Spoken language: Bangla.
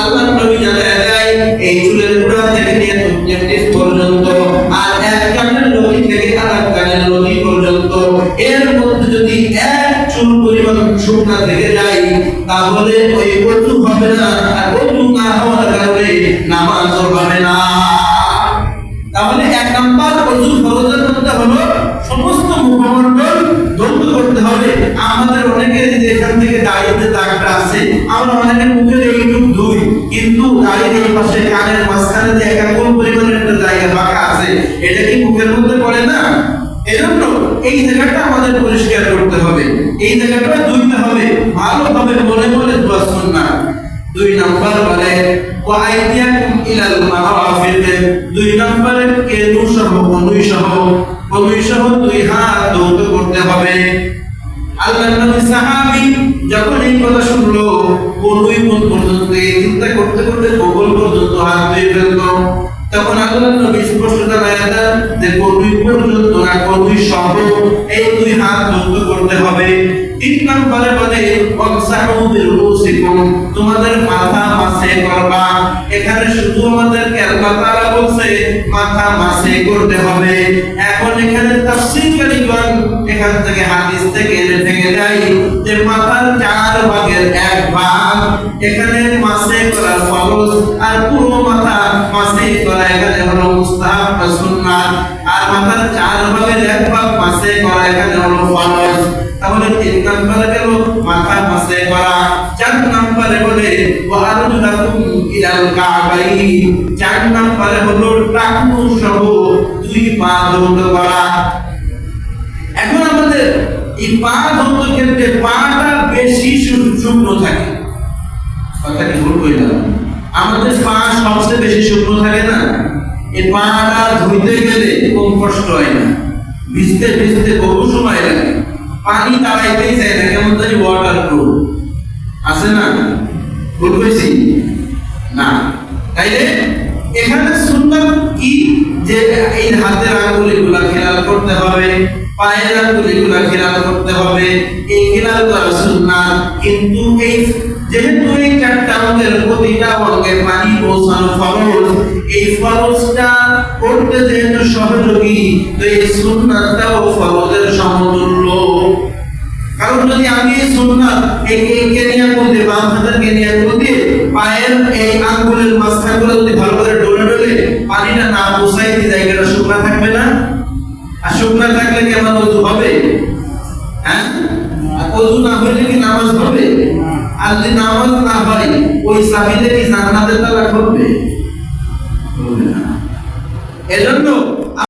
আল্লাহর নবী জানায় দেয় এই চুলের গোড়া থেকে নিয়ে টিপ পর্যন্ত আর এক কানের লতি থেকে আরেক কানের লতি পর্যন্ত এর মধ্যে যদি এক চুল পরিমাণ শুকনা থেকে যায় তাহলে ওই ওযু হবে না, আর ওযু না হওয়ার কারণে নামাজ হবে না। তাহলে এক নাম্বার ওযু ফরজের মধ্যে হলো সমস্ত মুখমণ্ডল ধৌত করতে হবে। আমাদের অনেকের এখান থেকে দাড়িতে দাগটা আছে, আমরা অনেকের মুখের এইটুকু ধুই, কিন্তু দাড়ির এই পাশে কানের মাঝখানে যে একাকুল পরিমাণের একটা জায়গা বাঁকা আছে, এটা কি মুখের মধ্যে পড়ে না? এজন্য এই জায়গাটা আমাদের পরিষ্কার করতে হবে, এই জায়গাটা ধুইতে হবে ভালোভাবে, মনে মনে দোয়া সুন্নাহ। দুই নাম্বার বলে ওয়াইদিয়াকুম ইলাল মারাফিক, দুই নম্বরে কেনু সহ কনুই সহ দুই হাত ধৌত করতে হবে। আল্লাহর নবী সাহাবী যখন এই কথা শুনলো, কনুই পর্যন্ত চিন্তা করতে করতে কবল পর্যন্ত হাত ধুয়ে ফেলল। তখন আল্লাহর নবী স্পষ্ট জানায় দেন যে কনুই পর্যন্ত না, কনুই সহ এই দুই হাত ধৌত করতে হবে। তিন নম্বরে বলে ওয়াকসাহু বিরুসিকুম, তোমাদের মাথা মাসে করবা। এখানে শুধু আমাদেরকে আল্লাহ তাআলা বলছে মাথা মাসে করতে হবে। এখন এখানে তাফসীরকারীগণ এখান থেকে হাদিস থেকে ভেঙে যায় যে মাথার 4 ভাগের 1 ভাগ এখানে মাসে করা ফরজ, আর পুরো মাথা মাসে করা এখানে হলো মুস্তাহাব বা সুন্নাত, আর মাথার 4 ভাগের 1 ভাগ মাসে করা এখানে হলো ফরজ। তাহলে 3 নম্বরে গেল মাথা মাসে করা। 4 নম্বরে বলে ওয়ারজুলাকুম ইলাল কাবাইন, 4 নম্বরে হলো টাকনু সহ 2 পা ধৌত করা। এখন আমাদের এই পা ধৌত ক্ষেত্রে পাটা বেশি শুকনো থাকে, কথা কি ভুল কইলাম? আমাদের পা সবচেয়ে বেশি শুকনো থাকে না? এই পাটা ধুইতে গেলে কম কষ্ট হয় না, ভিজতে ভিজতে বহু সময় লাগে, পানি তাড়াইতেই যায় না, কেমন জানি ওয়াটার প্রুফ আছে না? ভুল কইছি না? তাইলে এখানে সুন্নাত কি যে এই হাতের আঙ্গুলগুলো খেয়াল করতে হবে, পায়ের আঙ্গুলগুলো খেয়াল করতে হবে, এই খেয়াল করা সুন্নাত। কিন্তু এই যেহেতু এই 4টা অঙ্গের প্রতিটা অঙ্গে পানি পৌঁছানো ফরজ, এই ফরজটা করতে যেহেতু সহযোগী, তো এই সুন্নাতটাও ফরজের সমতুল্য। কারণ যদি আমি এই সুন্নাত এই কেনিয়া করতে বা হাতের কেনিয়া করতে পায়ের এই আঙ্গুলের মাঝখানগুলো যদি ভালো করে ডলে ডলে পানিটা না পৌঁছাই দিয়ে জায়গাটা শুকনা থাকবে না? আর শুকনা থাকলে কি আমার ওযু হবে? হ্যাঁ, ওযু না হলে কি নামাজ হবে? আর যদি নামাজ না হয় ওই সাবিলে কি জান্নাতের তালা খুলবে? খুলবে না। এজন্য